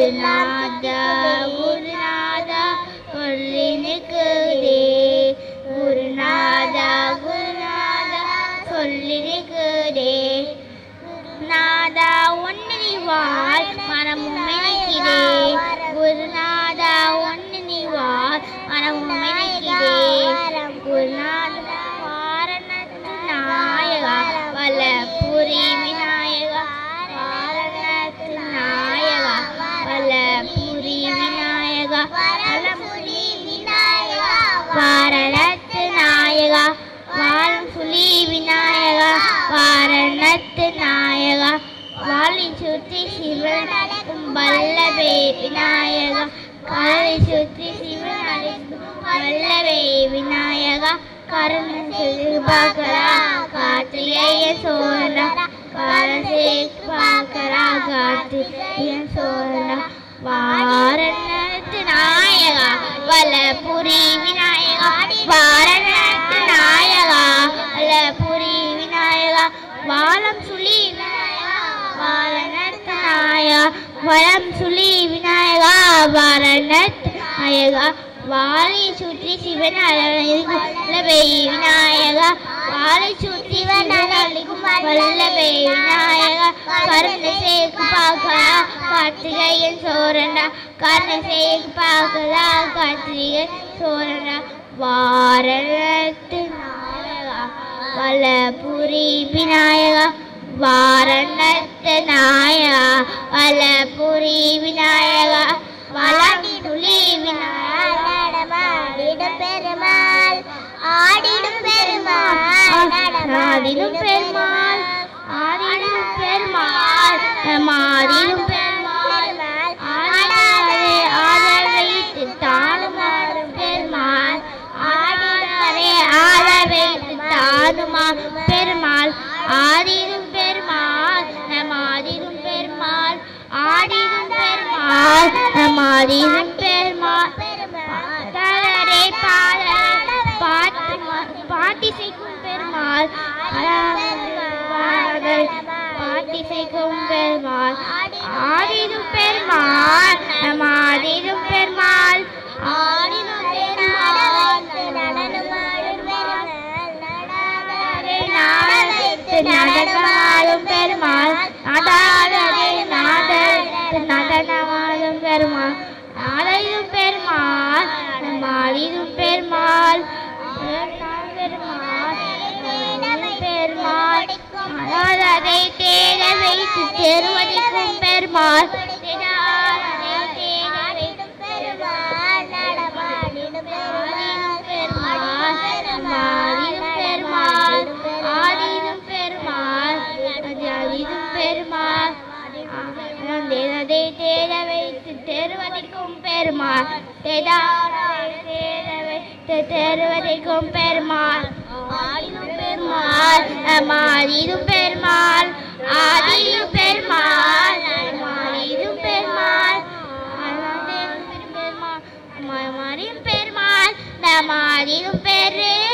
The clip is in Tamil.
குருநாதா குருநாதா சொல்லி நிற்குதே குருநாதா குருநாதா சொல்லி நிற்குதே குருநாதா ஒன்னு நீவாள் மனமும் நினைக்கிறே குருநாதா ஒன்னு நீவாள் மனமும் நினைக்கிறே குருநாதா வாரணத்து நாயகா வலபுரி விநாயகா வாரணத்து நாயகா வலபுரி விநாயகா வலபுரி விநாயகா வாரணத்து நாயகா வாலம்புலி விநாயகா வாரணத்து நாயகா வாலி சுத்தி சிவன் அழைக்கும் வல்லவே விநாயகா வாலி சுத்தி சிவன் அழைக்கும் வல்லவே விநாயகா கருணை பார்க்கரா கார்த்திகேய சோழனா கருணை பார்க்கரா கார்த்திகேய சோழனா வாரணத்து நாயகா வலபுரி விநாயகா வாரணத்து நாயகா வலபுரி விநாயகா வாலம்புலி விநாயகா வாரணத்து நாயகா வலம்புலி விநாயகா வாரணத்து நாயகா வாலி சுற்றி சிவன் அழைக்கும் வல்லவே விநாயகா வாலி சுற்றி சிவன் அழைக்கும் வல்லவே விநாயகா கருணை செய்து பார்க்கரா கார்த்திகேயன் சோழனா கருணை செய்து பார்க்கரா கார்த்திகேயன் சோழனா வாரணத்து நாயகா வலபுரி விநாயகா வாரணத்து நாயகா வலபுரி விநாயகா வலம்புலி விநாயகா நடமாடிடும் பெருமாள் ஆடிடும் பெருமாள் ஆடிடும் பெருமாள் ஆடிடும் பெருமாள் மாறிடும் பெருமாள் ஆடாதே ஆட வைத்து தானுமாறும் பெருமாள் ஆடாதே ஆட வைத்து தானுமாறும் பெருமாள் ஆடிடும் பெருமாள் மாறிடும் பெருமாள் ஆடிடும் பெருமாள் மாறிடும் பெருமாள் பாடரே பாடரே பாட்டிசைக்கும் பெருமாள் பாட்டிசைக்கும் பெருமாள் ஆடிடும் பெருமாள் மாறிடும் பெருமாள் ஆடிடும் பெருமாள் நடனமாடும் நடனமாடும் பெருமாள் நாடாதே நடனமாடும் பெருமாள் நாளையும் பெருமாள் மாறிடும் பெருமாள் பெருமாள் அதை தேட வைத்து தெருவடிக்கும் பெருமாள் மாறிடும் பெருமாள் ஆடிடும் பெருமாள் அதிடும் பெருமாள் அதை தேட வைத்து தெருவடிக்கும் பெருமாள் தேட வைத்து தெருவடிக்கும் பெருமாள் ஆடிடும் பெருமாள் மாறிடும் பெருமாள் ஆடிடும் பெருமாள் மாறிடும் பெருமாள் மாறிடும் பெருமாள் மாறிடும் பெருமாள்